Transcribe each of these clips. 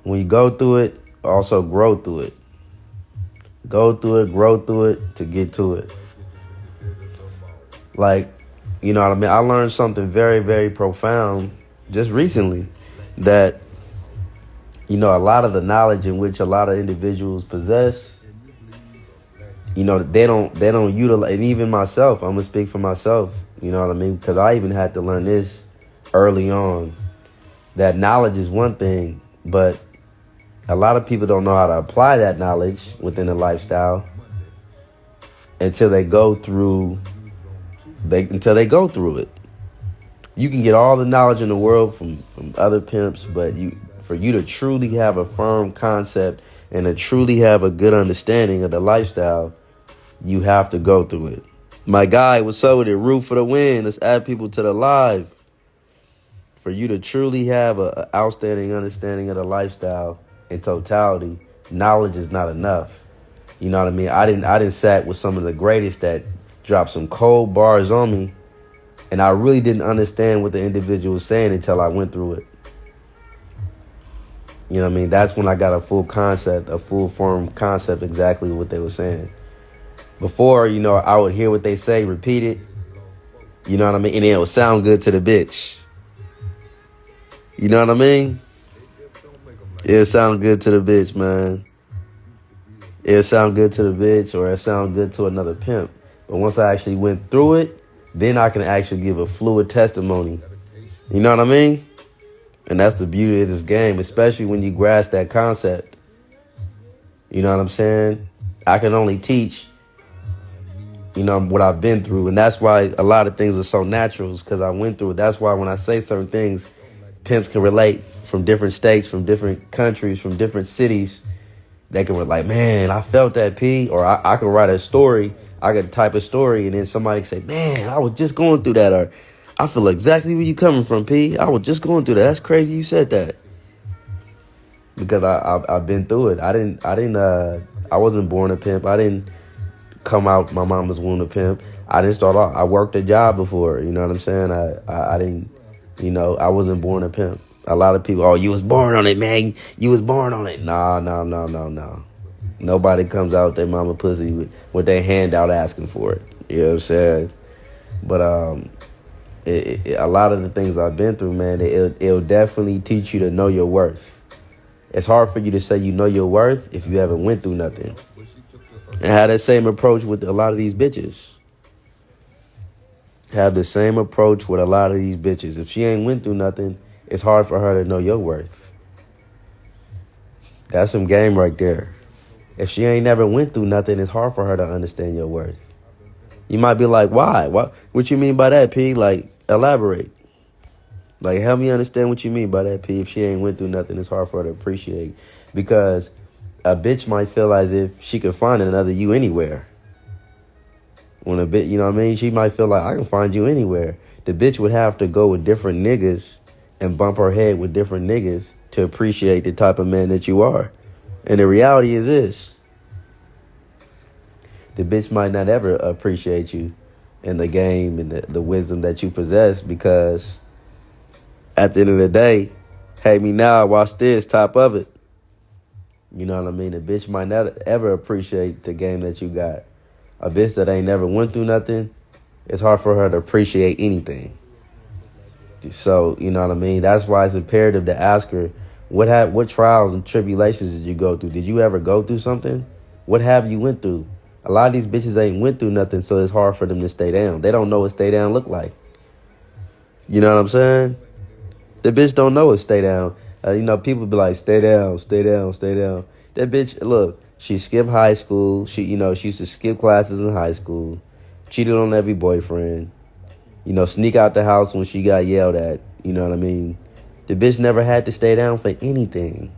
When you go through it, also grow through it. Go through it, grow through it to get to it. Like, you know what I mean? I learned something very, very profound just recently that, you know, a lot of the knowledge in which a lot of individuals possess, you know, they don't utilize. And even myself, I'm gonna speak for myself. You know what I mean? Because I even had to learn this early on. That knowledge is one thing, but a lot of people don't know how to apply that knowledge within the lifestyle until they go through it. You can get all the knowledge in the world from other pimps, but for you to truly have a firm concept and to truly have a good understanding of the lifestyle, you have to go through it. My guy, what's up with it? Root for the win. Let's add people to the live. For you to truly have an outstanding understanding of the lifestyle in totality, knowledge is not enough. You know what I mean? I didn't sat with some of the greatest that dropped some cold bars on me, and I really didn't understand what the individual was saying until I went through it. You know what I mean? That's when I got a full form concept exactly what they were saying. Before, you know, I would hear what they say, repeat it. You know what I mean? And it would sound good to the bitch. You know what I mean? It'll sound good to the bitch, man. It'll sound good to the bitch, or it'll sound good to another pimp. But once I actually went through it, then I can actually give a fluid testimony. You know what I mean? And that's the beauty of this game, especially when you grasp that concept. You know what I'm saying? I can only teach, you know, what I've been through. And that's why a lot of things are so natural, because I went through it. That's why when I say certain things, pimps can relate from different states, from different countries, from different cities. They can relate, man, I felt that, P. Or I could write a story. I could type a story, and then somebody can say, man, I was just going through that. Or I feel exactly where you coming from, P. I was just going through that. That's crazy you said that. Because I've been through it. I wasn't born a pimp. I didn't come out my mama's womb a pimp. I didn't start off. I worked a job before. You know what I'm saying? I didn't, you know, I wasn't born a pimp. A lot of people, oh, you was born on it, man. You was born on it. No. Nobody comes out their mama pussy with their hand out asking for it. You know what I'm saying? But a lot of the things I've been through, man, it'll definitely teach you to know your worth. It's hard for you to say you know your worth if you haven't went through nothing. And have that same approach with a lot of these bitches. Have the same approach with a lot of these bitches. If she ain't went through nothing, it's hard for her to know your worth. That's some game right there. If she ain't never went through nothing, it's hard for her to understand your worth. You might be like, why? What you mean by that, P? Like, elaborate. Like, help me understand what you mean by that, P. If she ain't went through nothing, it's hard for her to appreciate. Because a bitch might feel as if she could find another you anywhere. When a bitch, you know what I mean? She might feel like, I can find you anywhere. The bitch would have to go with different niggas and bump her head with different niggas to appreciate the type of man that you are. And the reality is this. The bitch might not ever appreciate you in the game and the wisdom that you possess, because at the end of the day, hate me now, watch this, top of it. You know what I mean? The bitch might not ever appreciate the game that you got. A bitch that ain't never went through nothing, it's hard for her to appreciate anything. So, you know what I mean? That's why it's imperative to ask her, what trials and tribulations did you go through? Did you ever go through something? What have you went through? A lot of these bitches ain't went through nothing, so it's hard for them to stay down. They don't know what stay down look like. You know what I'm saying? The bitch don't know what stay down. You know, people be like, stay down, stay down, stay down. That bitch, look, she skipped high school. She used to skip classes in high school. Cheated on every boyfriend. You know, sneak out the house when she got yelled at. You know what I mean? The bitch never had to stay down for anything.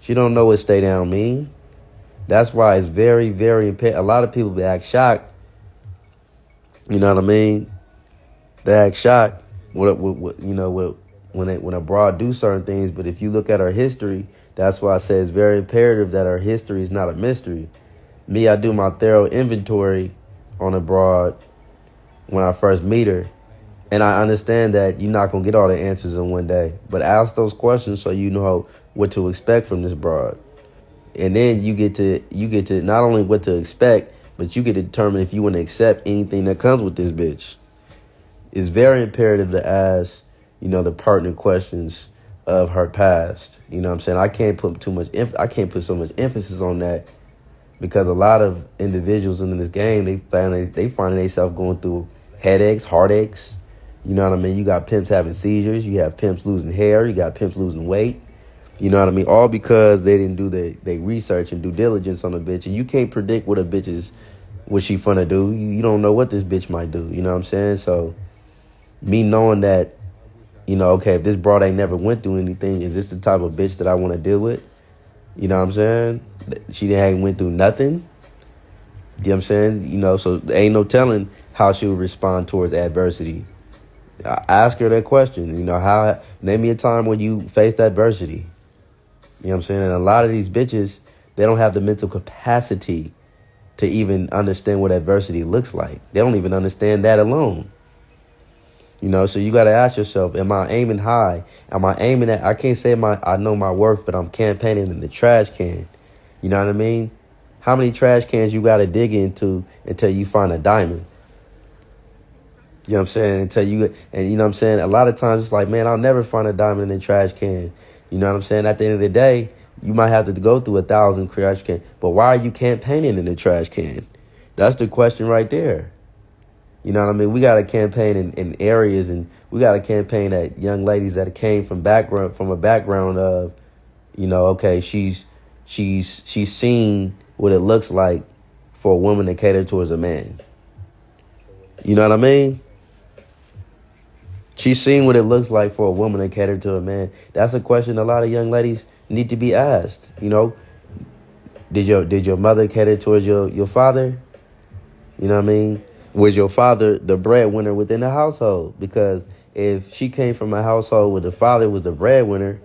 She don't know what stay down mean. That's why it's very, very imperative. A lot of people act shocked. You know what I mean? They act shocked. When a broad do certain things, but if you look at her history, that's why I say it's very imperative that her history is not a mystery. Me, I do my thorough inventory on a broad when I first meet her, And I understand that you're not gonna get all the answers in one day, but ask those questions so you know what to expect from this broad. And then you get to not only what to expect, but you get to determine if you want to accept anything that comes with this bitch. It's very imperative to ask, the pertinent questions of her past. You know what I'm saying? I can't put so much emphasis on that, because a lot of individuals in this game, they find themselves going through headaches, heartaches. You know what I mean? You got pimps having seizures, you have pimps losing hair, you got pimps losing weight. You know what I mean? All because they didn't do their research and due diligence on a bitch. And you can't predict what what she finna do. You don't know what this bitch might do. You know what I'm saying? So me knowing that, okay, if this broad ain't never went through anything, is this the type of bitch that I want to deal with? You know what I'm saying? She ain't went through nothing. You know what I'm saying? So there ain't no telling how she would respond towards adversity. I ask her that question. Name me a time when you faced adversity. You know what I'm saying? And a lot of these bitches, they don't have the mental capacity to even understand what adversity looks like. They don't even understand that alone. So you got to ask yourself, am I aiming high? Am I aiming at, I can't say I know my worth, but I'm campaigning in the trash can. You know what I mean? How many trash cans you got to dig into until you find a diamond? You know what I'm saying? And you know what I'm saying? A lot of times it's like, man, I'll never find a diamond in the trash can. You know what I'm saying? At the end of the day, you might have to go through 1,000 trash cans. But why are you campaigning in the trash can? That's the question right there. You know what I mean? We got to campaign in areas, and we got to campaign at young ladies that came from a background of, okay, she's seen what it looks like for a woman to cater towards a man. You know what I mean? She's seen what it looks like for a woman to cater to a man. That's a question a lot of young ladies need to be asked. Did your mother cater towards your father? You know what I mean? Was your father the breadwinner within the household? Because if she came from a household where the father was the breadwinner,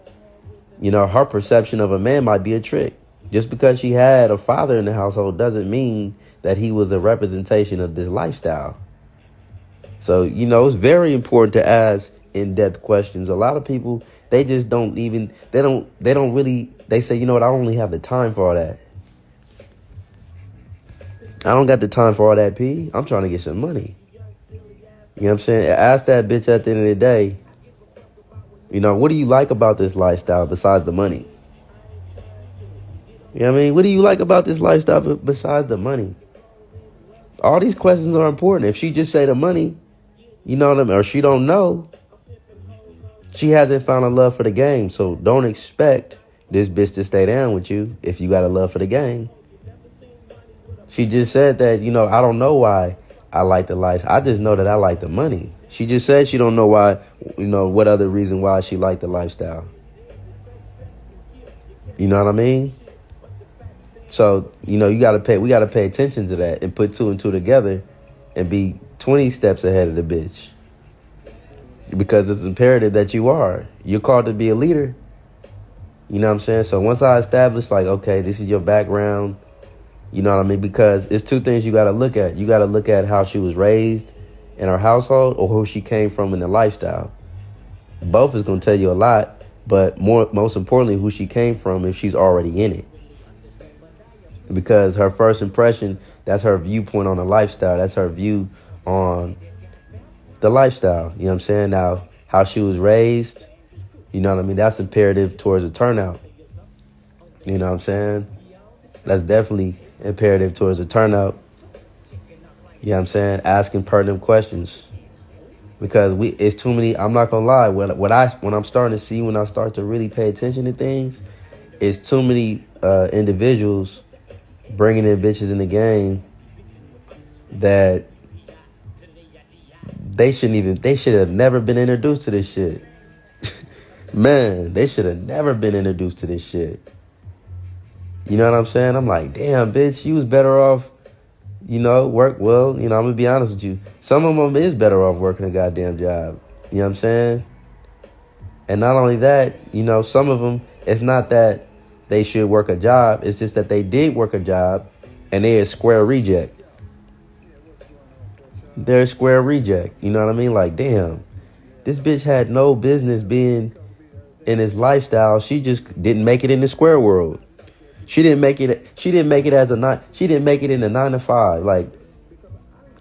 her perception of a man might be a trick. Just because she had a father in the household doesn't mean that he was a representation of this lifestyle. So, it's very important to ask in-depth questions. A lot of people, they just don't even, they say, I don't really have the time for all that. I don't got the time for all that, P. I'm trying to get some money. You know what I'm saying? Ask that bitch at the end of the day, what do you like about this lifestyle besides the money? You know what I mean? What do you like about this lifestyle besides the money? All these questions are important. If she just say the money, you know what I mean? Or she don't know, she hasn't found a love for the game. So don't expect this bitch to stay down with you if you got a love for the game. She just said that, I don't know why I like the life. I just know that I like the money. She just said she don't know why, what other reason why she liked the lifestyle. You know what I mean? So, we got to pay attention to that and put two and two together and be 20 steps ahead of the bitch. Because it's imperative that you're called to be a leader. You know what I'm saying? So once I establish, like, okay, this is your background, you know what I mean? Because it's two things you got to look at. You got to look at how she was raised in her household or who she came from in the lifestyle. Both is going to tell you a lot, but most importantly, who she came from if she's already in it. Because her first impression, that's her viewpoint on the lifestyle. That's her view on the lifestyle. You know what I'm saying? Now, how she was raised, you know what I mean? That's imperative towards a turnout. You know what I'm saying? That's definitely imperative towards a turnout. You know what I'm saying? Asking pertinent questions. Because it's too many, I'm not going to lie. When I'm starting to see, when I start to really pay attention to things, it's too many individuals bringing in bitches in the game that they should have never been introduced to this shit. Man, they should have never been introduced to this shit. You know what I'm saying? I'm like, damn, bitch, you was better off, work well. I'm going to be honest with you. Some of them is better off working a goddamn job. You know what I'm saying? And not only that, some of them, it's not that they should work a job. It's just that they did work a job and they're a square reject. they're a square reject. You know what I mean? Like, damn, this bitch had no business being in his lifestyle. She just didn't make it in the square world. She didn't make it. She didn't make it as a nine. She didn't make it in a 9 to 5. Like,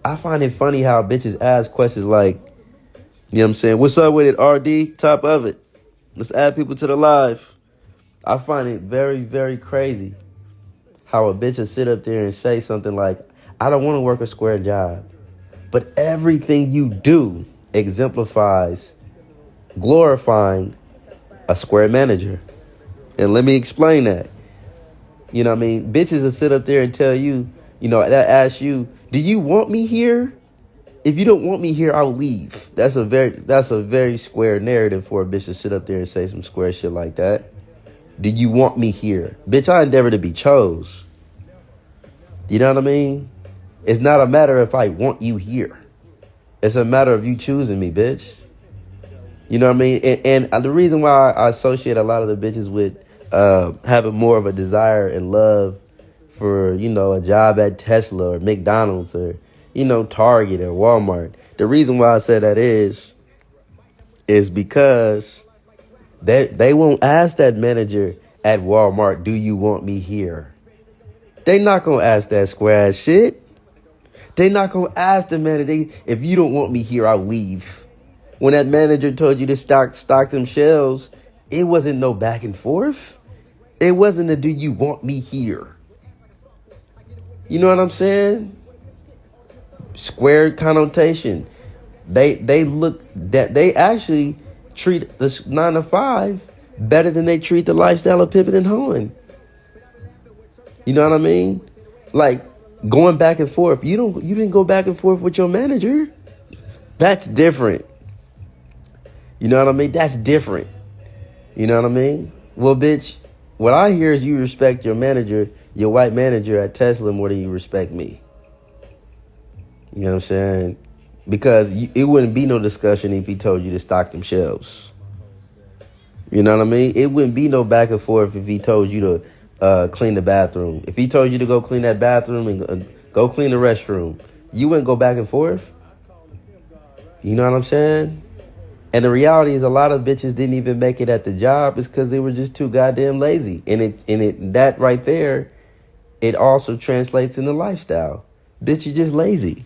I find it funny how bitches ask questions like, you know what I'm saying? What's up with it, RD? Top of it. Let's add people to the live. I find it very, very crazy how a bitch will sit up there and say something like, I don't want to work a square job. But everything you do exemplifies glorifying a square manager. And let me explain that. You know what I mean? Bitches will sit up there and tell you, you know, that ask you, do you want me here? If you don't want me here, I'll leave. That's a very square narrative for a bitch to sit up there and say some square shit like that. Do you want me here? Bitch, I endeavor to be chose. You know what I mean? It's not a matter if I want you here. It's a matter of you choosing me, bitch. You know what I mean? And the reason why I associate a lot of the bitches with having more of a desire and love for, you know, a job at Tesla or McDonald's or, you know, Target or Walmart. The reason why I say that is because they won't ask that manager at Walmart, do you want me here? They not going to ask that square ass shit. They not going to ask the manager, if you don't want me here, I'll leave. When that manager told you to stock them shelves, it wasn't no back and forth. It wasn't a do you want me here? You know what I'm saying? Square connotation. They look that they actually treat the 9 to 5 better than they treat the lifestyle of Pippin and Hoeing. You know what I mean? Like going back and forth. You didn't go back and forth with your manager. That's different. You know what I mean? That's different. You know what I mean? Well, bitch, what I hear is you respect your manager, your white manager at Tesla more than you respect me. You know what I'm saying? Because it wouldn't be no discussion if he told you to stock them shelves. You know what I mean? It wouldn't be no back and forth if he told you to clean the bathroom. If he told you to go clean that bathroom and go clean the restroom, you wouldn't go back and forth. You know what I'm saying? And the reality is a lot of bitches didn't even make it at the job is because they were just too goddamn lazy. And that right there, it also translates in the lifestyle. Bitch, you're just lazy.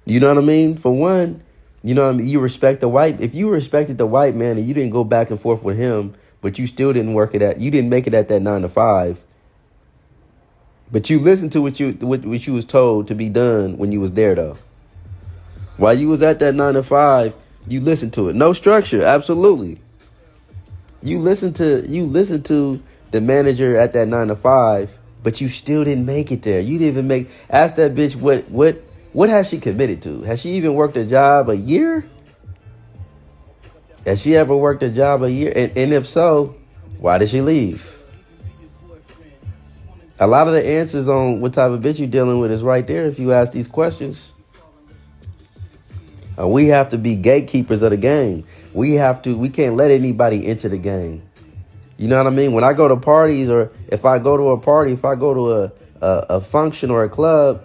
You know what I mean? For one, you know what I mean? You respect the white. If you respected the white man and you didn't go back and forth with him, but you still didn't you didn't make it at that 9 to 5. But you listened to what you was told to be done when you was there though. While you was at that 9 to 5, you listened to it. No structure, absolutely. You listened to the manager at that 9 to 5, but you still didn't make it there. You didn't even ask that bitch what has she committed to? Has she even worked a job a year? Has she ever worked a job a year? And if so, why did she leave? A lot of the answers on what type of bitch you're dealing with is right there if you ask these questions. We have to be gatekeepers of the game. We can't let anybody into the game. You know what I mean? When I go to parties or if I go to a party, if I go to a function or a club,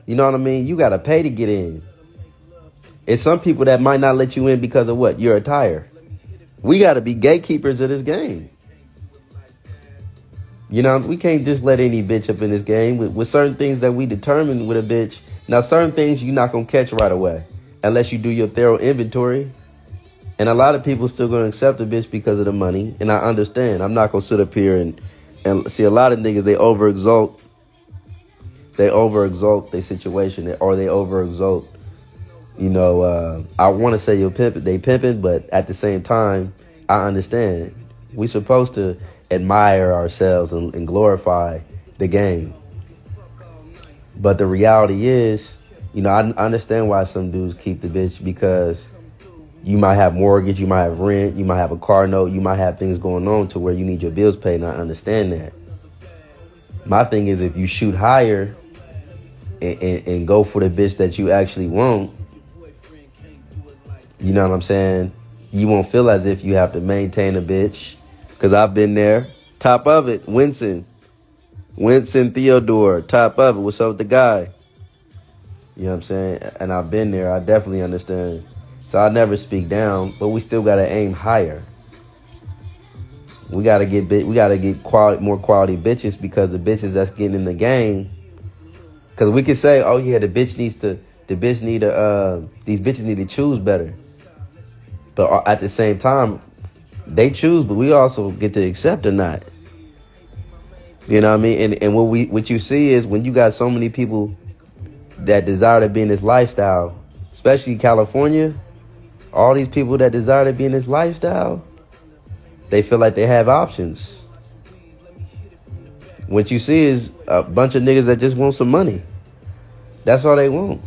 you know what I mean? You got to pay to get in. It's some people that might not let you in because of what? Your attire. We got to be gatekeepers of this game. You know, we can't just let any bitch up in this game with certain things that we determine with a bitch. Now, certain things you're not going to catch right away unless you do your thorough inventory. And a lot of people still going to accept a bitch because of the money. And I understand. I'm not going to sit up here and see a lot of niggas, they overexalt their situation or they overexalt, you know, I want to say they pimping, but at the same time, I understand. We supposed to admire ourselves and glorify the game. But the reality is, you know, I understand why some dudes keep the bitch because you might have mortgage, you might have rent, you might have a car note, you might have things going on to where you need your bills paid, and I understand that. My thing is if you shoot higher and go for the bitch that you actually want, you know what I'm saying? You won't feel as if you have to maintain a bitch. Because I've been there. Top of it, Winston Theodore. Top of it. What's up with the guy? You know what I'm saying? And I've been there. I definitely understand. So I never speak down, but we still gotta aim higher. We gotta get more quality bitches, because the bitches that's getting in the game. Because we can say, oh yeah, these bitches need to choose better. But at the same time, they choose, but we also get to accept or not. You know what I mean? And what you see is, when you got so many people that desire to be in this lifestyle, especially California, all these people that desire to be in this lifestyle, they feel like they have options. What you see is a bunch of niggas that just want some money. That's all they want.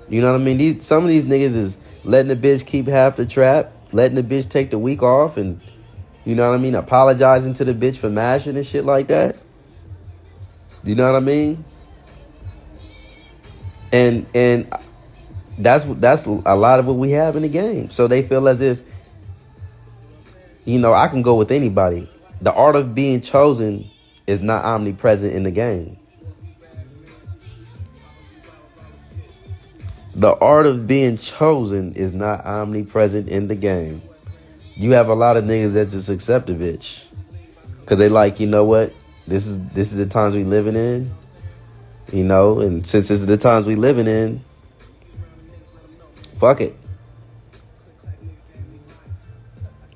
You know what I mean? Some of these niggas is letting the bitch keep half the trap, letting the bitch take the week off, and you know what I mean, apologizing to the bitch for mashing and shit like that. You know what I mean? And that's a lot of what we have in the game. So they feel as if, you know, I can go with anybody. The art of being chosen is not omnipresent in the game. The art of being chosen is not omnipresent in the game. You have a lot of niggas that just accept a bitch, because they like, you know what? This is the times we living in. You know, and since this is the times we living in, fuck it.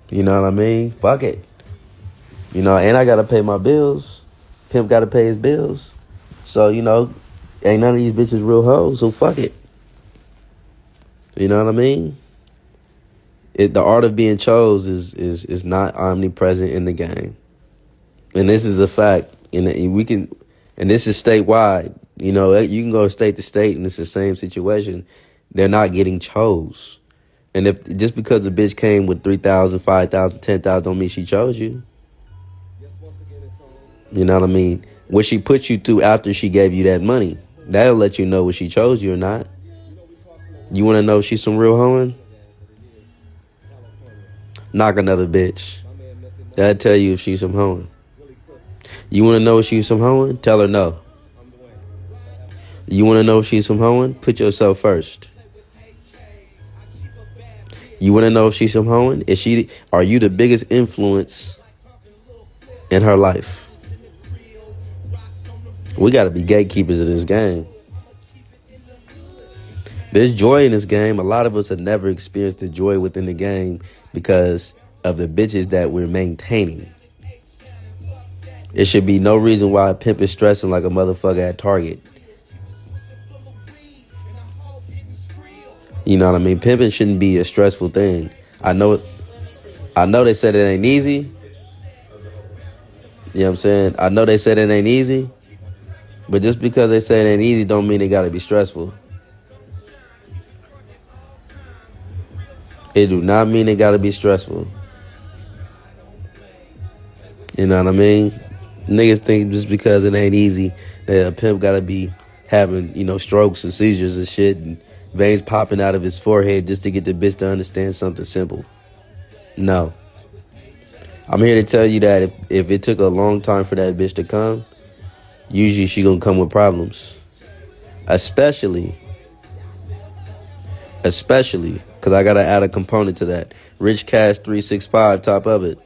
You know what I mean? Fuck it. You know, and I gotta pay my bills. Pimp gotta pay his bills. So, you know, ain't none of these bitches real hoes, so fuck it. You know what I mean? The art of being chose is not omnipresent in the game. And this is a fact. And this is statewide. You know, you can go state to state and it's the same situation. They're not getting chose. And if just because a bitch came with 3,000, 5,000, 10,000 don't mean she chose you. You know what I mean? What she put you through after she gave you that money, that'll let you know if she chose you or not. You want to know if she's some real hoeing? Knock another bitch. That'll tell you if she's some hoeing. You want to know if she's some hoeing? Tell her no. You want to know if she's some hoeing? Put yourself first. You want to know if she's some hoeing? Are you the biggest influence in her life? We got to be gatekeepers of this game. There's joy in this game. A lot of us have never experienced the joy within the game because of the bitches that we're maintaining. There should be no reason why a pimp is stressing like a motherfucker at Target. You know what I mean? Pimping shouldn't be a stressful thing. I know they said it ain't easy. You know what I'm saying? I know they said it ain't easy. But just because they say it ain't easy don't mean it gotta be stressful. It do not mean it gotta be stressful. You know what I mean? Niggas think just because it ain't easy that a pimp gotta be having, you know, strokes and seizures and shit and veins popping out of his forehead just to get the bitch to understand something simple. No. I'm here to tell you that if it took a long time for that bitch to come, usually she gonna come with problems. Especially, because I gotta add a component to that. Rich Cash 365, top of it.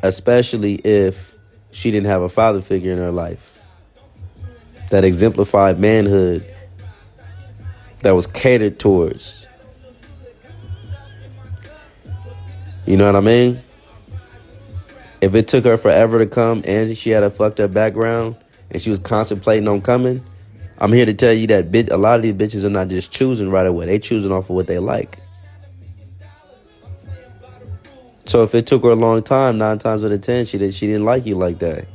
Especially if she didn't have a father figure in her life that exemplified manhood, that was catered towards. You know what I mean? If it took her forever to come and she had a fucked up background and she was contemplating on coming, I'm here to tell you that a lot of these bitches are not just choosing right away. They choosing off of what they like. So if it took her a long time, 9 times out of 10, she didn't like you like that.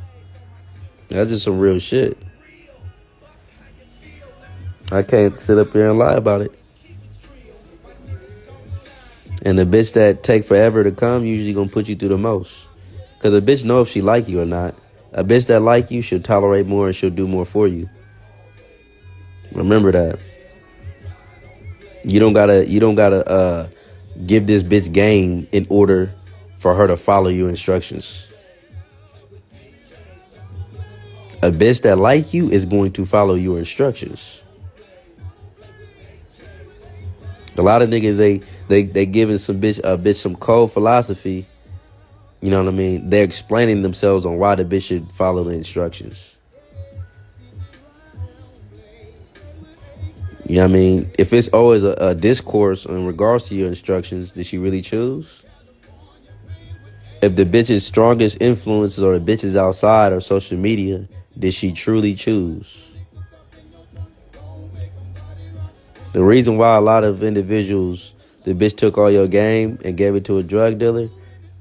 That's just some real shit. I can't sit up here and lie about it. And the bitch that take forever to come usually gonna put you through the most. Because a bitch know if she like you or not. A bitch that like you should tolerate more and she'll do more for you. Remember that. You don't gotta give this bitch game in order for her to follow your instructions. A bitch that like you is going to follow your instructions. A lot of niggas they giving some bitch some cold philosophy. You know what I mean? They're explaining themselves on why the bitch should follow the instructions. You know what I mean? If it's always a discourse in regards to your instructions, did she really choose? If the bitch's strongest influences or the bitches outside or social media, did she truly choose? The reason why a lot of individuals, the bitch took all your game and gave it to a drug dealer,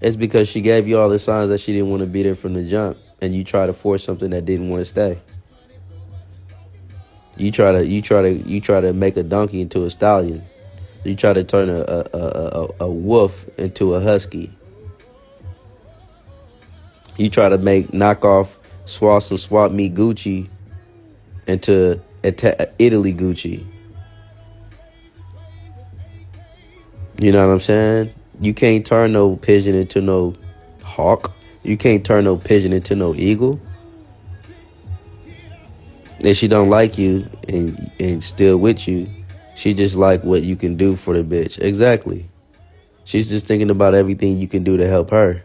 is because she gave you all the signs that she didn't want to be there from the jump, and you try to force something that didn't want to stay. You try to make a donkey into a stallion. You try to turn a wolf into a husky. You try to make knockoff Swass and Swap Meet Gucci into Italy Gucci. You know what I'm saying? You can't turn no pigeon into no hawk. You can't turn no pigeon into no eagle. If she don't like you and still with you, she just like what you can do for the bitch. Exactly. She's just thinking about everything you can do to help her.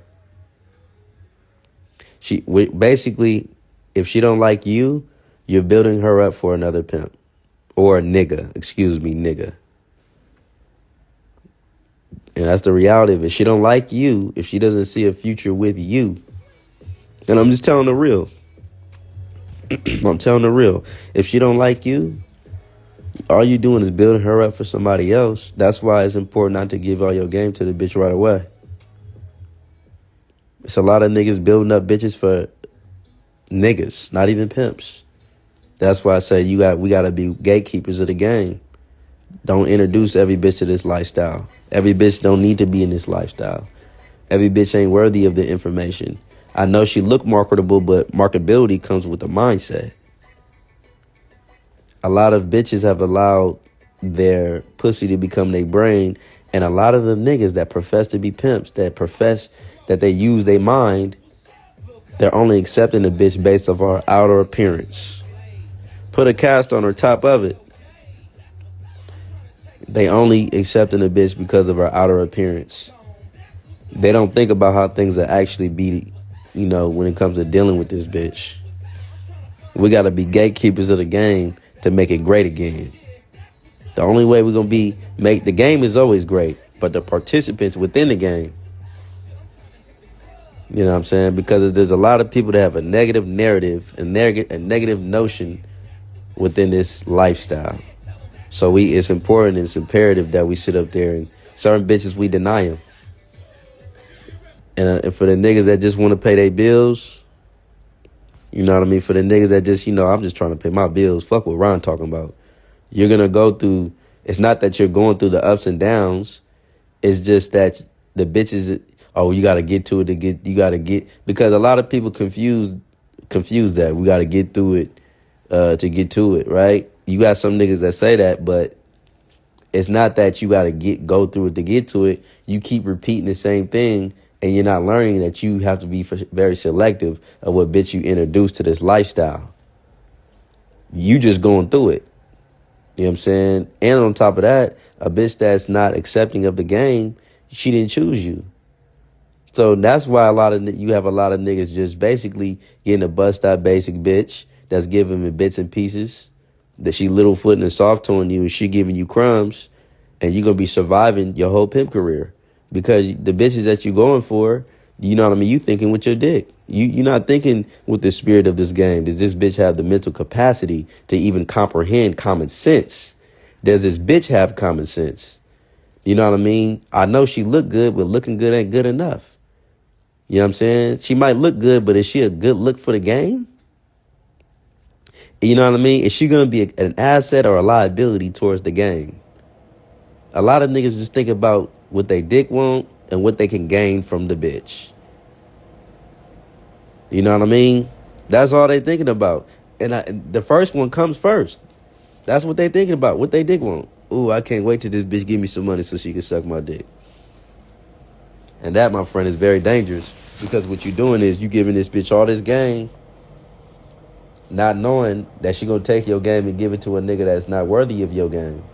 Basically, if she don't like you, you're building her up for another pimp. Or a nigga. Excuse me, nigga. And that's the reality of it. She don't like you if she doesn't see a future with you. And I'm just telling the real. I'm telling the real. If she don't like you, all you doing is building her up for somebody else. That's why it's important not to give all your game to the bitch right away. It's a lot of niggas building up bitches for niggas, not even pimps. That's why I say we gotta be gatekeepers of the game. Don't introduce every bitch to this lifestyle. Every bitch don't need to be in this lifestyle. Every bitch ain't worthy of the information. I know she look marketable, but marketability comes with a mindset. A lot of bitches have allowed their pussy to become their brain, and a lot of the niggas that profess to be pimps, that profess that they use their mind, they're only accepting the bitch based off her outer appearance. Put a cast on her top of it. They only accepting a bitch because of her outer appearance. They don't think about how things will actually be, when it comes to dealing with this bitch. We got to be gatekeepers of the game to make it great again. The only way we're going to make the game is always great, but the participants within the game, you know what I'm saying? Because there's a lot of people that have a negative narrative, a negative notion within this lifestyle. So it's important, it's imperative that we sit up there, and certain bitches, we deny them. And for the niggas that just want to pay their bills, you know what I mean? For the niggas that just, I'm just trying to pay my bills. Fuck what Ron talking about. You're going to go through, it's not that you're going through the ups and downs. It's just that the bitches, you got to get to it because a lot of people confuse that. We got to get through it to get to it, right? You got some niggas that say that, but it's not that you got to go through it to get to it. You keep repeating the same thing, and you're not learning that you have to be very selective of what bitch you introduce to this lifestyle. You just going through it. You know what I'm saying? And on top of that, a bitch that's not accepting of the game, she didn't choose you. So that's why you have a lot of niggas just basically getting a bust-out basic bitch that's giving them bits and pieces, that she little footing and soft toeing you, and she giving you crumbs, and you're going to be surviving your whole pimp career. Because the bitches that you're going for, you know what I mean? You thinking with your dick. You're not thinking with the spirit of this game. Does this bitch have the mental capacity to even comprehend common sense? Does this bitch have common sense? You know what I mean? I know she look good, but looking good ain't good enough. You know what I'm saying? She might look good, but is she a good look for the game? You know what I mean? Is she going to be an asset or a liability towards the game? A lot of niggas just think about what they dick want and what they can gain from the bitch. You know what I mean? That's all they thinking about. And the first one comes first. That's what they thinking about, what they dick want. Ooh, I can't wait till this bitch give me some money so she can suck my dick. And that, my friend, is very dangerous. Because what you're doing is you giving this bitch all this game, not knowing that she gonna take your game and give it to a nigga that's not worthy of your game.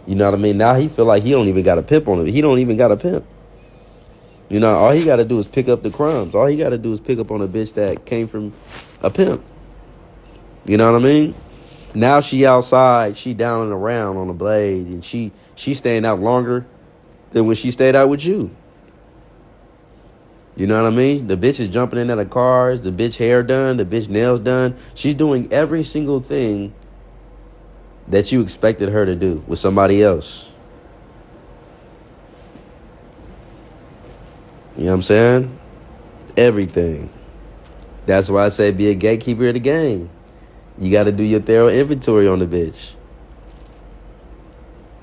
You know what I mean? Now he feel like he don't even got a pimp on him. He don't even got a pimp. You know, all he got to do is pick up the crumbs. All he got to do is pick up on a bitch that came from a pimp. You know what I mean? Now she outside, she down and around on the blade, and she staying out longer than when she stayed out with you. You know what I mean? The bitch is jumping in out of cars, the bitch hair done, the bitch nails done. She's doing every single thing that you expected her to do with somebody else. You know what I'm saying? Everything. That's why I say be a gatekeeper of the game. You got to do your thorough inventory on the bitch.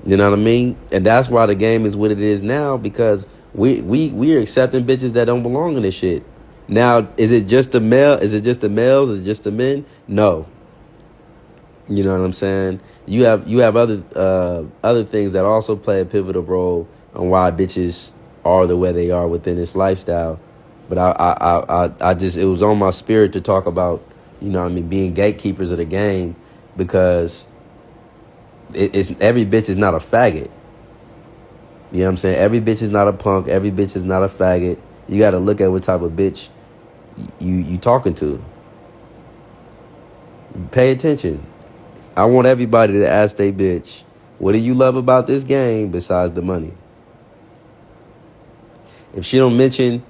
You know what I mean? And that's why the game is what it is now, because we are accepting bitches that don't belong in this shit. Now, is it just the male? Is it just the males? Is it just the men? No. You know what I'm saying? You have other things that also play a pivotal role on why bitches are the way they are within this lifestyle. But I just, it was on my spirit to talk about, you know what I mean, being gatekeepers of the game, because it's every bitch is not a faggot. You know what I'm saying? Every bitch is not a punk. Every bitch is not a faggot. You got to look at what type of bitch you talking to. Pay attention. I want everybody to ask they bitch, what do you love about this game besides the money? If she don't mention,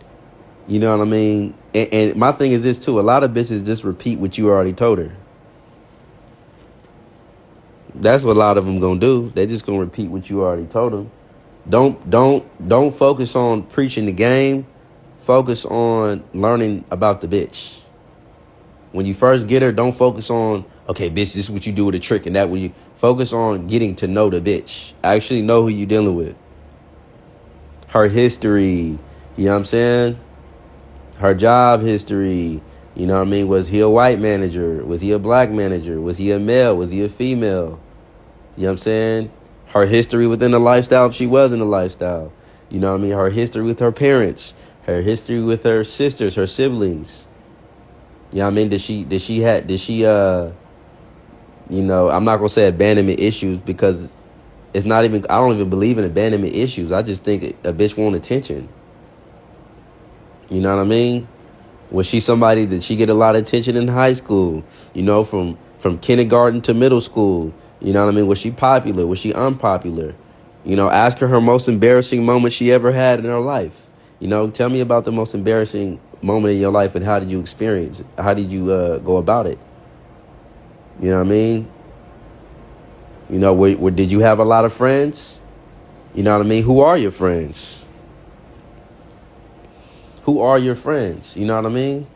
you know what I mean? And my thing is this too. A lot of bitches just repeat what you already told her. That's what a lot of them gonna do. They just gonna repeat what you already told them. Don't focus on preaching the game. Focus on learning about the bitch. When you first get her, don't focus on, okay, bitch, this is what you do with a trick and that. When you focus on getting to know the bitch, actually know who you dealing with. Her history, you know what I'm saying? Her job history, you know what I mean? Was he a white manager? Was he a black manager? Was he a male? Was he a female? You know what I'm saying? Her history within the lifestyle, if she was in the lifestyle. You know what I mean? Her history with her parents. Her history with her sisters, her siblings. You know what I mean? Did she, you know, I'm not going to say abandonment issues, because it's not even, I don't even believe in abandonment issues. I just think a bitch want attention. You know what I mean? Was she somebody that she get a lot of attention in high school? You know, from kindergarten to middle school. You know what I mean? Was she popular? Was she unpopular? You know, ask her most embarrassing moment she ever had in her life. You know, tell me about the most embarrassing moment in your life and how did you experience it? How did you go about it? You know what I mean? You know, did you have a lot of friends? You know what I mean? Who are your friends? Who are your friends? You know what I mean?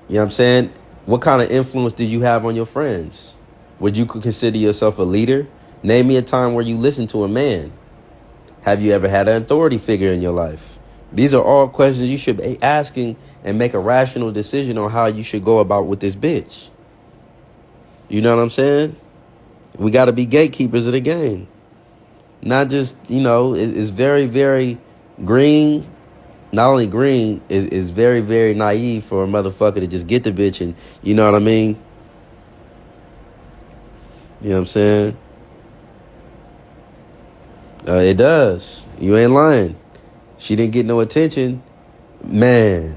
You know what I'm saying? What kind of influence did you have on your friends? Would you consider yourself a leader? Name me a time where you listened to a man. Have you ever had an authority figure in your life? These are all questions you should be asking and make a rational decision on how you should go about with this bitch. You know what I'm saying? We got to be gatekeepers of the game. Not just, you know, it's very, very green. Not only green, is very, very naive for a motherfucker to just get the bitch and, you know what I mean? You know what I'm saying? It does. You ain't lying. She didn't get no attention. Man.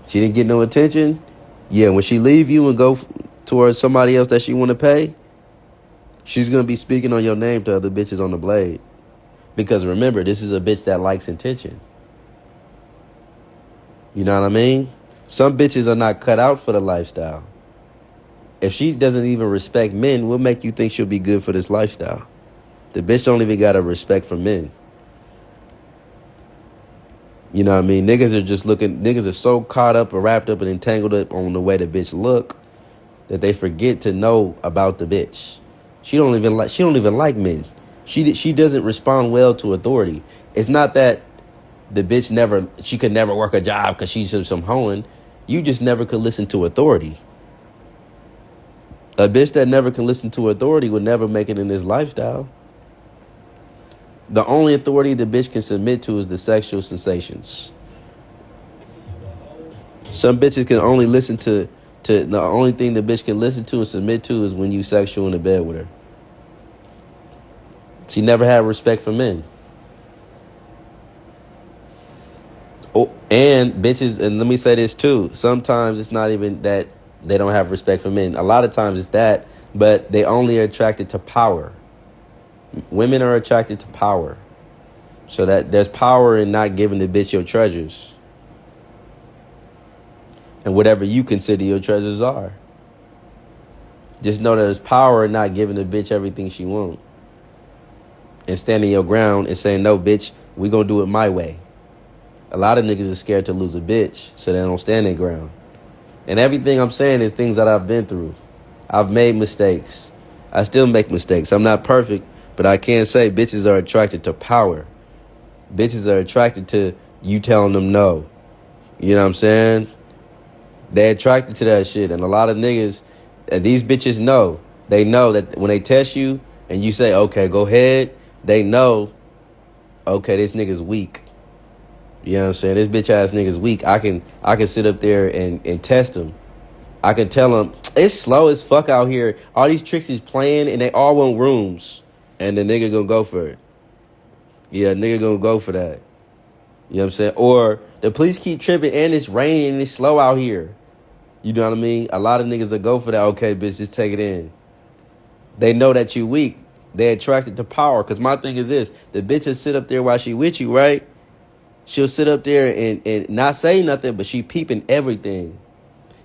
She didn't get no attention. Yeah, when she leave you and go towards somebody else that she want to pay, she's going to be speaking on your name to other bitches on the blade. Because remember, this is a bitch that likes attention. You know what I mean? Some bitches are not cut out for the lifestyle. If she doesn't even respect men, what make you think she'll be good for this lifestyle? The bitch don't even got a respect for men. You know what I mean? Niggas are so caught up or wrapped up and entangled up on the way the bitch look that they forget to know about the bitch. She don't even like men. She doesn't respond well to authority. It's not that the bitch she could never work a job because she's some hoeing. You just never could listen to authority. A bitch that never can listen to authority would never make it in this lifestyle. The only authority the bitch can submit to is the sexual sensations. Some bitches can only listen to the only thing the bitch can listen to and submit to is when you sexual in the bed with her. She never had respect for men. Oh, and bitches, and let me say this too. Sometimes it's not even that they don't have respect for men. A lot of times it's that, but they only are attracted to power. Women are attracted to power. So that there's power in not giving the bitch your treasures. And whatever you consider your treasures are. Just know that there's power in not giving the bitch everything she wants. And standing your ground and saying, no, bitch, we gonna do it my way. A lot of niggas are scared to lose a bitch, so they don't stand their ground. And everything I'm saying is things that I've been through. I've made mistakes. I still make mistakes. I'm not perfect, but I can say bitches are attracted to power. Bitches are attracted to you telling them no. You know what I'm saying? They're attracted to that shit. And a lot of niggas, these bitches know. They know that when they test you and you say, okay, go ahead, they know, okay, this nigga's weak. You know what I'm saying? This bitch ass nigga's weak. I can sit up there and test him. I can tell him, it's slow as fuck out here. All these tricks is playing and they all want rooms. And the nigga gonna go for it. Yeah, nigga gonna go for that. You know what I'm saying? Or the police keep tripping and it's raining and it's slow out here. You know what I mean? A lot of niggas that go for that, okay, bitch, just take it in. They know that you weak. They attracted to power. Because my thing is this. The bitch will sit up there while she with you, right? She'll sit up there and not say nothing, but she peeping everything.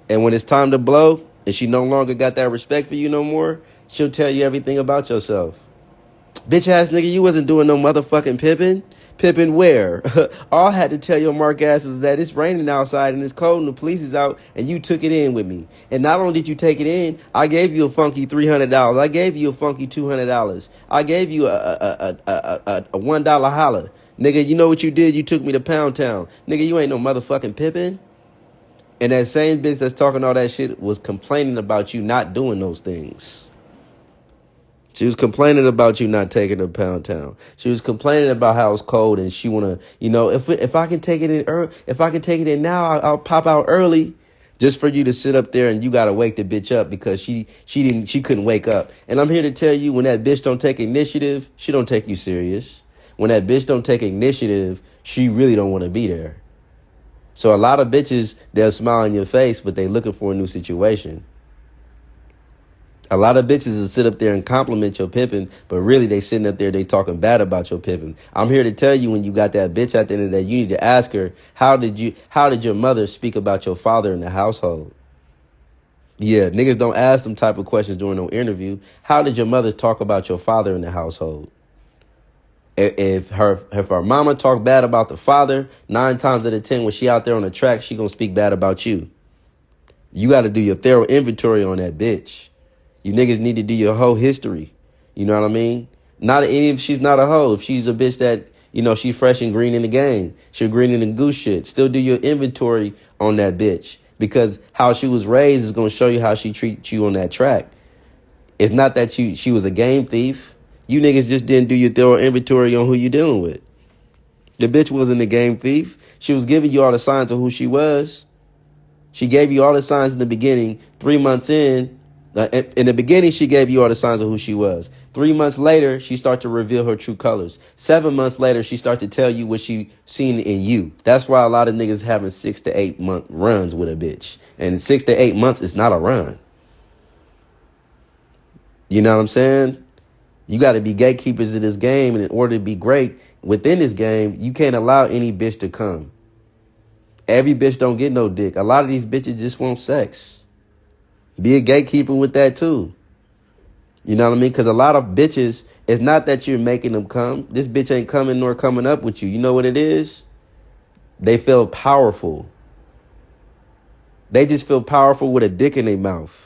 And when it's time to blow and she no longer got that respect for you no more, she'll tell you everything about yourself. Bitch ass nigga, you wasn't doing no motherfucking pimping. Pimping where? All I had to tell your mark ass is that it's raining outside and it's cold and the police is out and you took it in with me. And not only did you take it in, I gave you a funky $300. I gave you a funky $200. I gave you a $1 holler. Nigga, you know what you did? You took me to Pound Town. Nigga, you ain't no motherfucking pimping. And that same bitch that's talking all that shit was complaining about you not doing those things. She was complaining about you not taking her to Pound Town. She was complaining about how it's cold and she wanna, you know, if I can take it in if I can take it in now, I'll pop out early, just for you to sit up there and you gotta wake the bitch up because she couldn't wake up. And I'm here to tell you, when that bitch don't take initiative, she don't take you serious. When that bitch don't take initiative, she really don't want to be there. So a lot of bitches, they'll smile in your face, but they looking for a new situation. A lot of bitches will sit up there and compliment your pimping, but really they sitting up there, they talking bad about your pimping. I'm here to tell you, when you got that bitch at the end of the day, you need to ask her, how did your mother speak about your father in the household? Yeah, niggas don't ask them type of questions during no interview. How did your mother talk about your father in the household? If her mama talk bad about the father, 9 times out of 10, when she out there on the track, she gonna speak bad about you. You got to do your thorough inventory on that bitch. You niggas need to do your whole history. You know what I mean? Not if she's not a hoe. If she's a bitch that, you know, she's fresh and green in the game. She's green in the goose shit. Still do your inventory on that bitch. Because how she was raised is going to show you how she treats you on that track. It's not that she was a game thief. You niggas just didn't do your thorough inventory on who you dealing with. The bitch wasn't a game thief. She was giving you all the signs of who she was. She gave you all the signs in the beginning. 3 months in the beginning, she gave you all the signs of who she was. 3 months later, she started to reveal her true colors. 7 months later, she started to tell you what she seen in you. That's why a lot of niggas having 6 to 8 month runs with a bitch. And 6 to 8 months is not a run. You know what I'm saying? You got to be gatekeepers of this game. And in order to be great within this game, you can't allow any bitch to come. Every bitch don't get no dick. A lot of these bitches just want sex. Be a gatekeeper with that too. You know what I mean? Because a lot of bitches, it's not that you're making them come. This bitch ain't coming nor coming up with you. You know what it is? They feel powerful. They just feel powerful with a dick in their mouth.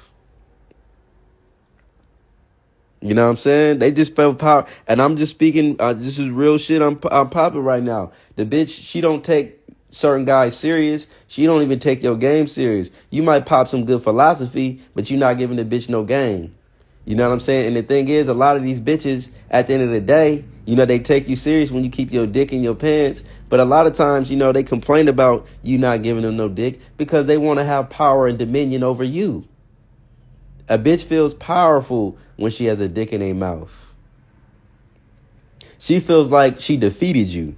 You know what I'm saying? They just feel power. And I'm just speaking, this is real shit I'm popping right now. The bitch, she don't take certain guys serious. She don't even take your game serious. You might pop some good philosophy, but you're not giving the bitch no game. You know what I'm saying? And the thing is, a lot of these bitches, at the end of the day, you know, they take you serious when you keep your dick in your pants. But a lot of times, you know, they complain about you not giving them no dick because they want to have power and dominion over you. A bitch feels powerful when she has a dick in her mouth. She feels like she defeated you.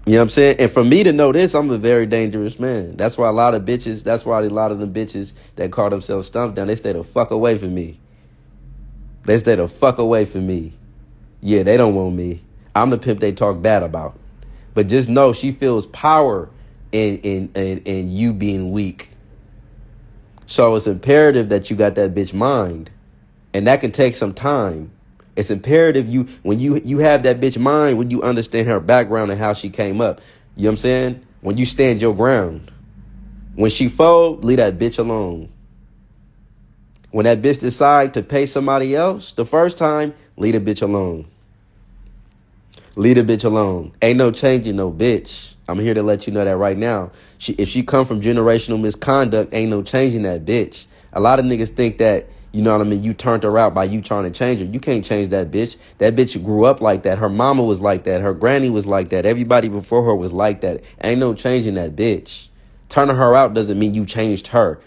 You know what I'm saying? And for me to know this, I'm a very dangerous man. That's why a lot of them bitches that call themselves Stump Down, they stay the fuck away from me. They stay the fuck away from me. Yeah, they don't want me. I'm the pimp they talk bad about. But just know she feels power in you being weak. So it's imperative that you got that bitch mind. And that can take some time. It's imperative when you have that bitch mind, when you understand her background and how she came up. You know what I'm saying? When you stand your ground. When she fold, leave that bitch alone. When that bitch decide to pay somebody else the first time, leave the bitch alone. Leave the bitch alone. Ain't no changing no bitch. I'm here to let you know that right now. If she come from generational misconduct, ain't no changing that bitch. A lot of niggas think that, you know what I mean, you turned her out by you trying to change her. You can't change that bitch. That bitch grew up like that. Her mama was like that. Her granny was like that. Everybody before her was like that. Ain't no changing that bitch. Turning her out doesn't mean you changed her.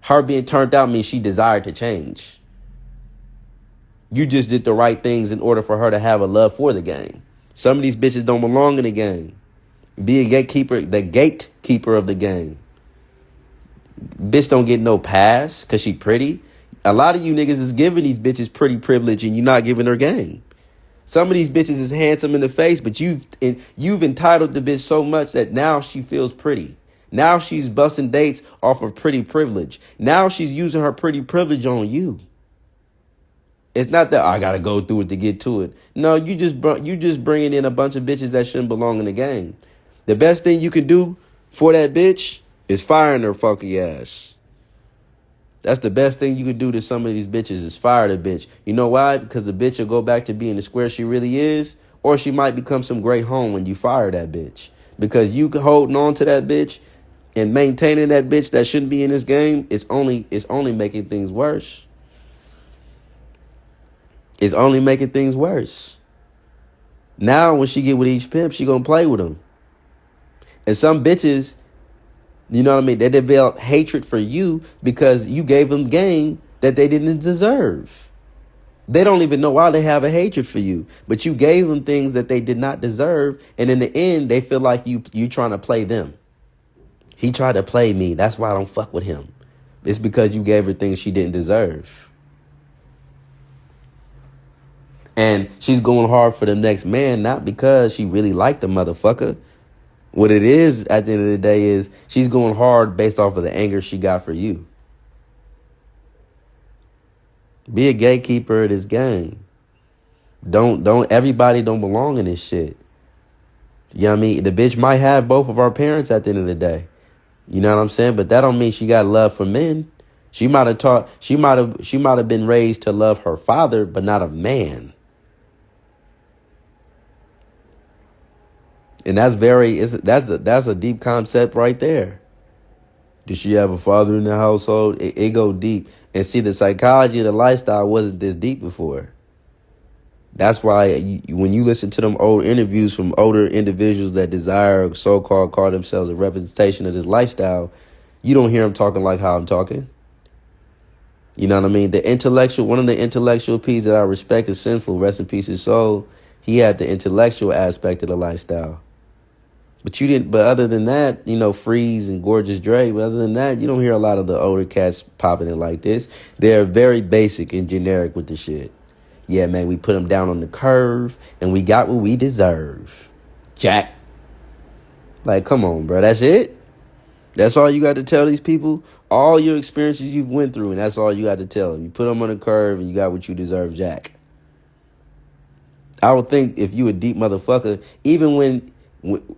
Her being turned out means she desired to change. You just did the right things in order for her to have a love for the game. Some of these bitches don't belong in the game. Be a gatekeeper, the gatekeeper of the game. Bitch don't get no pass because she pretty. A lot of you niggas is giving these bitches pretty privilege and you're not giving her game. Some of these bitches is handsome in the face, but you've entitled the bitch so much that now she feels pretty. Now she's busting dates off of pretty privilege. Now she's using her pretty privilege on you. It's not that I gotta go through it to get to it. No, you just bringing in a bunch of bitches that shouldn't belong in the game. The best thing you can do for that bitch is firing her funky ass. That's the best thing you could do to some of these bitches is fire the bitch. You know why? Because the bitch will go back to being the square she really is, or she might become some great home when you fire that bitch. Because you holding on to that bitch and maintaining that bitch that shouldn't be in this game, it's only making things worse. It's only making things worse. Now, when she get with each pimp, she gonna play with him. And some bitches, you know what I mean, they develop hatred for you because you gave them game that they didn't deserve. They don't even know why they have a hatred for you, but you gave them things that they did not deserve. And in the end, they feel like you trying to play them. He tried to play me. That's why I don't fuck with him. It's because you gave her things she didn't deserve. And she's going hard for the next man, not because she really liked the motherfucker. What it is at the end of the day is she's going hard based off of the anger she got for you. Be a gatekeeper of this game. Everybody don't belong in this shit. You know what I mean? The bitch might have both of our parents at the end of the day. You know what I'm saying? But that don't mean she got love for men. She might have been raised to love her father, but not a man. And that's a deep concept right there. Did she have a father in the household? It go deep. And see, the psychology of the lifestyle wasn't this deep before. That's why when you listen to them old interviews from older individuals that desire so-called call themselves a representation of this lifestyle, you don't hear them talking like how I'm talking. You know what I mean? One of the intellectual pieces that I respect is Sinful. Rest in peace, his soul. He had the intellectual aspect of the lifestyle. But other than that, Freeze and Gorgeous Dre, but other than that, you don't hear a lot of the older cats popping it like this. They're very basic and generic with the shit. Yeah, man, we put them down on the curve and we got what we deserve. Jack. Like, come on, bro. That's it? That's all you got to tell these people? All your experiences you've went through, and that's all you got to tell them. You put them on the curve and you got what you deserve, Jack. I would think if you a deep motherfucker, even when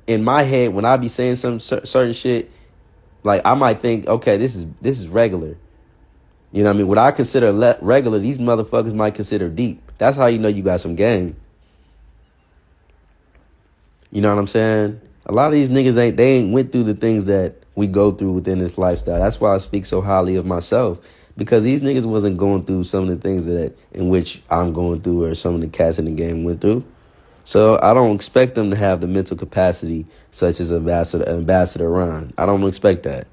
in my head, when I be saying some certain shit, like I might think, okay, this is regular. You know what I mean? What I consider regular, these motherfuckers might consider deep. That's how you know you got some game. You know what I'm saying? A lot of these niggas ain't went through the things that we go through within this lifestyle. That's why I speak so highly of myself. Because these niggas wasn't going through some of the things in which I'm going through or some of the cats in the game went through. So I don't expect them to have the mental capacity such as Ambassador Ron. I don't expect that.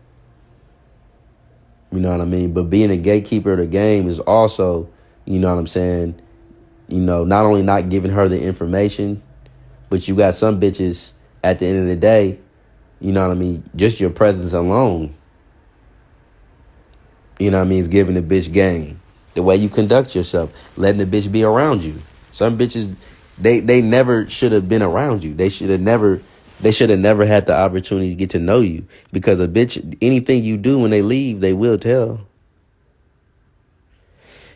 You know what I mean? But being a gatekeeper of the game is also, you know what I'm saying, not only not giving her the information, but you got some bitches at the end of the day, you know what I mean, just your presence alone, is giving the bitch game. The way you conduct yourself, letting the bitch be around you. Some bitches, they never should have been around you. They should have never had the opportunity to get to know you, because a bitch, anything you do when they leave, they will tell.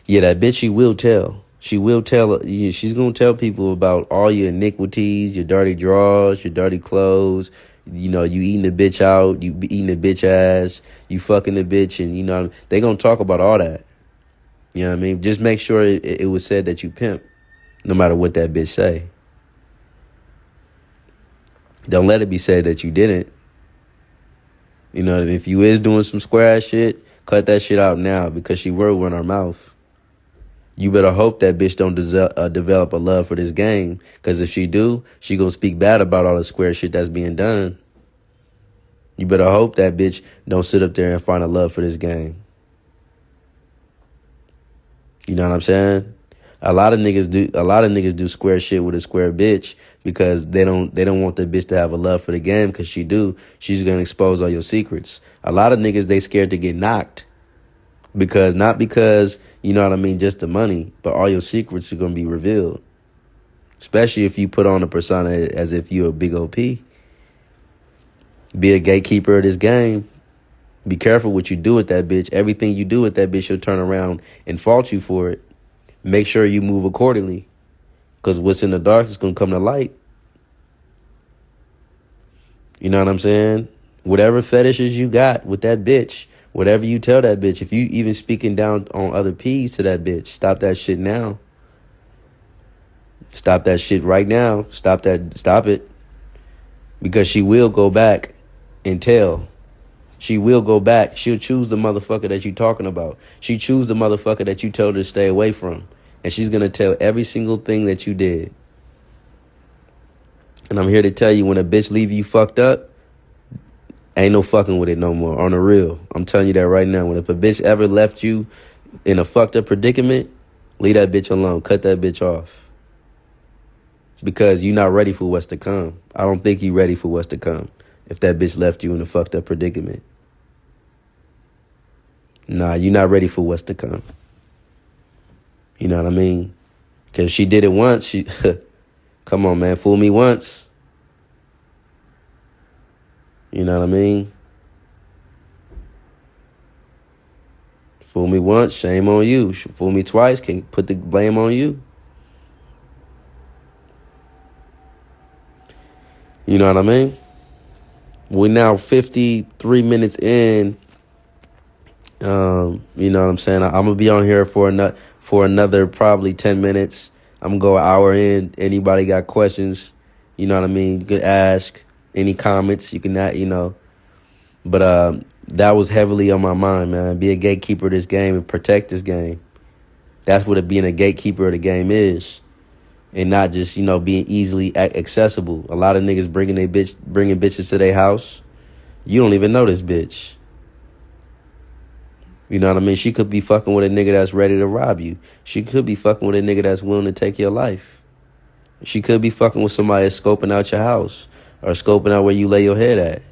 Yeah, that bitch, she will tell. She will tell. She's gonna tell people about all your iniquities, your dirty drawers, your dirty clothes. You eating the bitch out, you be eating the bitch ass, you fucking the bitch, and they gonna talk about all that. You know what I mean? Just make sure it was said that you pimp, no matter what that bitch say. Don't let it be said that you didn't. If you is doing some square ass shit, cut that shit out now, because she will run her mouth. You better hope that bitch don't develop a love for this game, because if she do, she gonna speak bad about all the square shit that's being done. You better hope that bitch don't sit up there and find a love for this game. You know what I'm saying? A lot of niggas do square shit with a square bitch, because they don't want the bitch to have a love for the game, because she's gonna expose all your secrets. A lot of niggas, they scared to get knocked, not because just the money, but all your secrets are gonna be revealed. Especially if you put on a persona as if you're a big OP. Be a gatekeeper of this game. Be careful what you do with that bitch. Everything you do with that bitch, she'll turn around and fault you for it. Make sure you move accordingly, because what's in the dark is going to come to light. You know what I'm saying? Whatever fetishes you got with that bitch, whatever you tell that bitch, if you even speaking down on other P's to that bitch, stop that shit now. Stop that shit right now. Stop it. Because she will go back and tell. She will go back. She'll choose the motherfucker that you talking about. She choose the motherfucker that you told her to stay away from. And she's going to tell every single thing that you did. And I'm here to tell you, when a bitch leave you fucked up, ain't no fucking with it no more. On the real. I'm telling you that right now. If a bitch ever left you in a fucked up predicament, leave that bitch alone. Cut that bitch off. Because you're not ready for what's to come. I don't think you're ready for what's to come if that bitch left you in a fucked up predicament. Nah, you're not ready for what's to come. You know what I mean? Because she did it once. Come on, man. Fool me once. You know what I mean? Fool me once, shame on you. Fool me twice, can put the blame on you. You know what I mean? We're now 53 minutes in. You know what I'm saying? I'm gonna be on here for another probably 10 minutes. I'm gonna go an hour in. Anybody got questions? You know what I mean? You could ask. Any comments? You can not, But that was heavily on my mind, man. Be a gatekeeper of this game and protect this game. That's what being a gatekeeper of the game is. And not just, being easily accessible. A lot of niggas bringing bitches to their house. You don't even know this bitch. You know what I mean? She could be fucking with a nigga that's ready to rob you. She could be fucking with a nigga that's willing to take your life. She could be fucking with somebody that's scoping out your house or scoping out where you lay your head at.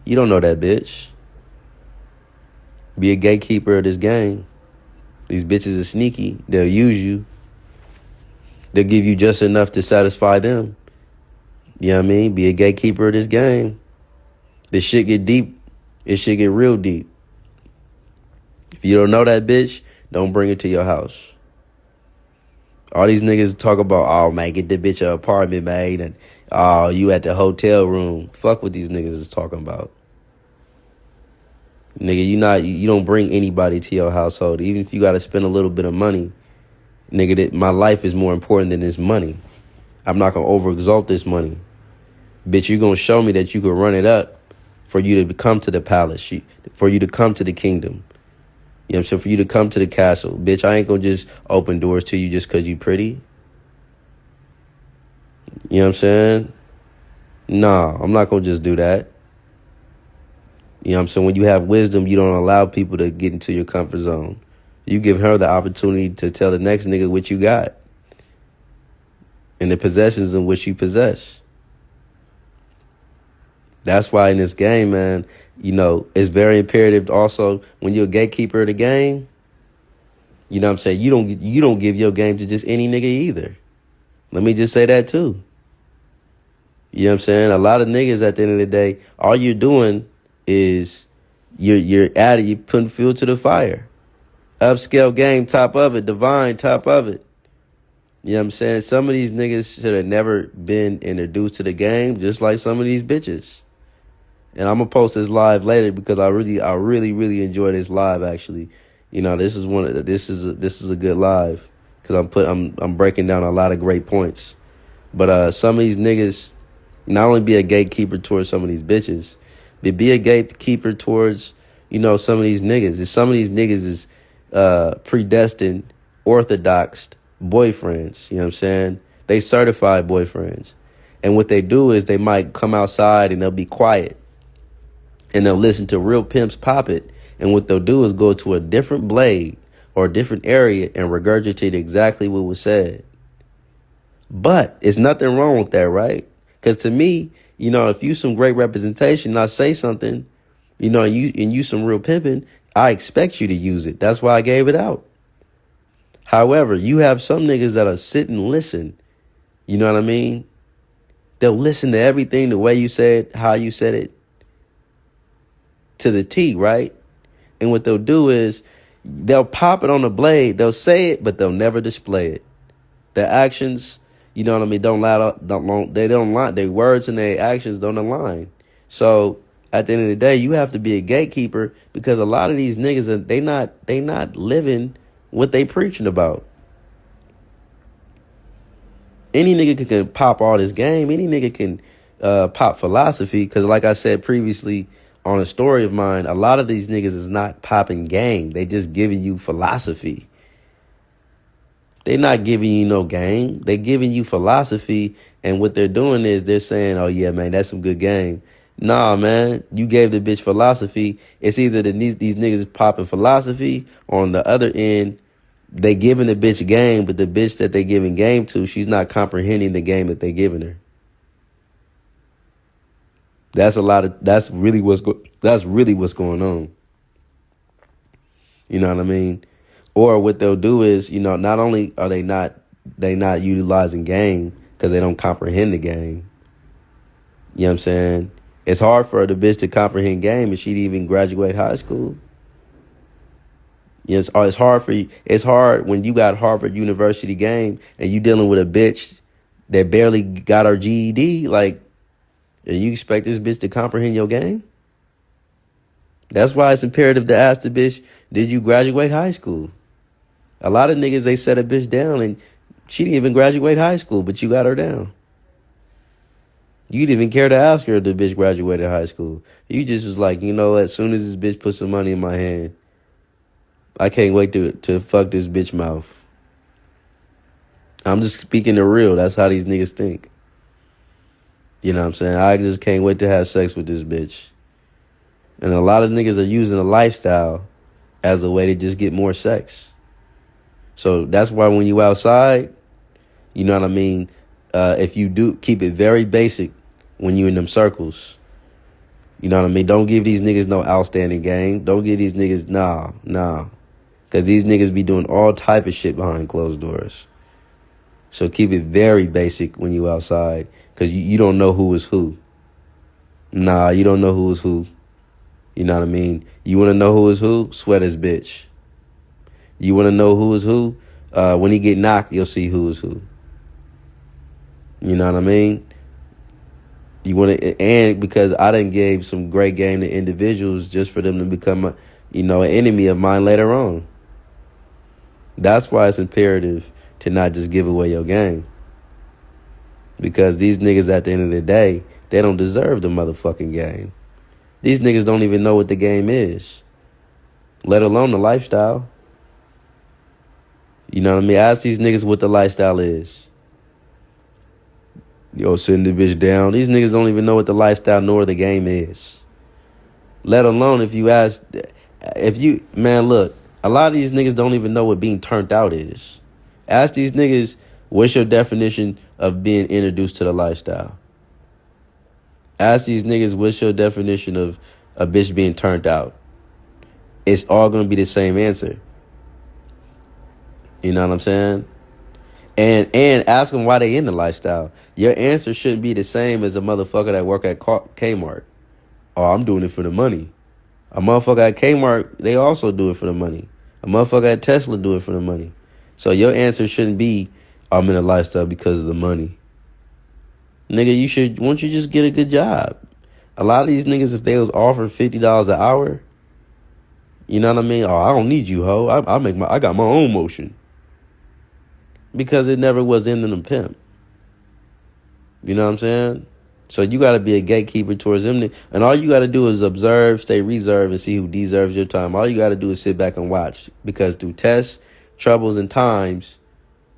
You don't know that bitch. Be a gatekeeper of this game. These bitches are sneaky. They'll use you. They'll give you just enough to satisfy them. You know what I mean? Be a gatekeeper of this game. This shit get deep. It shit get real deep. If you don't know that bitch, don't bring her to your house. All these niggas talk about, oh, man, get the bitch an apartment, man, and oh, you at the hotel room. Fuck what these niggas is talking about. Nigga, you don't bring anybody to your household, even if you got to spend a little bit of money. Nigga, my life is more important than this money. I'm not going to overexalt this money. Bitch, you going to show me that you can run it up for you to come to the palace, for you to come to the kingdom. You know what I'm saying? For you to come to the castle. Bitch, I ain't going to just open doors to you just because you pretty. You know what I'm saying? Nah, I'm not going to just do that. You know what I'm saying? When you have wisdom, you don't allow people to get into your comfort zone. You give her the opportunity to tell the next nigga what you got. and the possessions in which you possess. That's why in this game, man, it's very imperative also when you're a gatekeeper of the game, you know what I'm saying, you don't give your game to just any nigga either. Let me just say that too. You know what I'm saying? A lot of niggas at the end of the day, all you're doing is you're putting fuel to the fire. Upscale game, top of it. Divine, top of it. You know what I'm saying? Some of these niggas should have never been introduced to the game, just like some of these bitches. And I'm gonna post this live later because I really enjoy this live. Actually, this is a good live because I'm breaking down a lot of great points. But some of these niggas, not only be a gatekeeper towards some of these bitches, but be a gatekeeper towards some of these niggas. And some of these niggas is predestined, orthodox boyfriends. You know what I'm saying? They certified boyfriends, and what they do is they might come outside and they'll be quiet. And they'll listen to real pimps pop it. And what they'll do is go to a different blade or a different area and regurgitate exactly what was said. But it's nothing wrong with that, right? Because to me, if you some great representation, I say something, and you some real pimping, I expect you to use it. That's why I gave it out. However, you have some niggas that'll sit and listen. You know what I mean? They'll listen to everything the way you said, how you said it, to the T, right? And what they'll do is they'll pop it on the blade. They'll say it, but they'll never display it. Their actions, you know what I mean, they don't line. Their words and their actions don't align. So at the end of the day, you have to be a gatekeeper because a lot of these niggas, they not living what they preaching about. Any nigga can pop all this game. Any nigga can pop philosophy because, like I said previously, on a story of mine, a lot of these niggas is not popping game. They just giving you philosophy. They not giving you no game. They giving you philosophy. And what they're doing is they're saying, oh, yeah, man, that's some good game. Nah, man, you gave the bitch philosophy. It's either these niggas popping philosophy or on the other end, they giving the bitch game, but the bitch that they giving game to, she's not comprehending the game that they giving her. That's really what's going on. You know what I mean? Or what they'll do is, not only are they not utilizing game because they don't comprehend the game. You know what I'm saying? It's hard for the bitch to comprehend game if she'd even graduate high school. It's hard for you. It's hard when you got Harvard University game and you dealing with a bitch that barely got her GED, like. And you expect this bitch to comprehend your game? That's why it's imperative to ask the bitch, did you graduate high school? A lot of niggas, they set a bitch down and she didn't even graduate high school, but you got her down. You didn't even care to ask her if the bitch graduated high school. You just was like, as soon as this bitch put some money in my hand, I can't wait to fuck this bitch mouth. I'm just speaking the real. That's how these niggas think. You know what I'm saying? I just can't wait to have sex with this bitch. And a lot of niggas are using a lifestyle as a way to just get more sex. So that's why when you outside, you know what I mean? If you do, keep it very basic when you in them circles. You know what I mean? Don't give these niggas no outstanding game. Don't give these niggas, nah. Because these niggas be doing all type of shit behind closed doors. So keep it very basic when you outside. Because you don't know who is who. Nah, you don't know who is who. You know what I mean? You want to know who is who? Sweat his bitch. You want to know who is who? When he get knocked, you'll see who is who. You know what I mean? You want to, and because I done gave some great game to individuals just for them to become, an enemy of mine later on. That's why it's imperative to not just give away your game. Because these niggas at the end of the day, they don't deserve the motherfucking game. These niggas don't even know what the game is, let alone the lifestyle. You know what I mean? Ask these niggas what the lifestyle is. Sitting the bitch down. These niggas don't even know what the lifestyle nor the game is. Let alone if you ask, look, a lot of these niggas don't even know what being turned out is. Ask these niggas, what's your definition of being introduced to the lifestyle. Ask these niggas, what's your definition of a bitch being turned out? It's all going to be the same answer. You know what I'm saying? And ask them why they in the lifestyle. Your answer shouldn't be the same as a motherfucker that work at Kmart. Oh, I'm doing it for the money. A motherfucker at Kmart, they also do it for the money. A motherfucker at Tesla do it for the money. So your answer shouldn't be, I'm in a lifestyle because of the money. Nigga, won't you just get a good job? A lot of these niggas, if they was offered $50 an hour, you know what I mean? Oh, I don't need you, ho. I got my own motion. Because it never was in them pimp. You know what I'm saying? So you got to be a gatekeeper towards them. And all you got to do is observe, stay reserved, and see who deserves your time. All you got to do is sit back and watch. Because through tests, troubles, and times,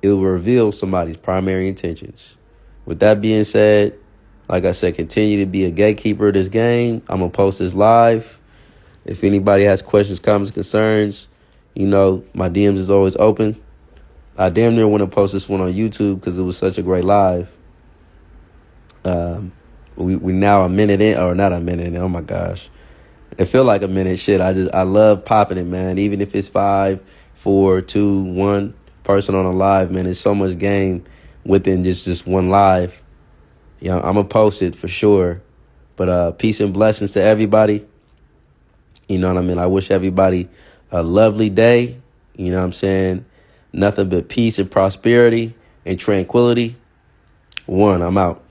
it will reveal somebody's primary intentions. With that being said, like I said, continue to be a gatekeeper of this game. I'm going to post this live. If anybody has questions, comments, concerns, you know, my DMs is always open. I damn near want to post this one on YouTube because it was such a great live. We now a minute in, or not a minute in. Oh my gosh, it feel like a minute. Shit, I love popping it, man. Even if it's 5, 4, 2, 1 person on a live, man. There's so much game within just one live. You know, I'm gonna post it for sure. But peace and blessings to everybody. You know what I mean? I wish everybody a lovely day. You know what I'm saying? Nothing but peace and prosperity and tranquility. I'm out.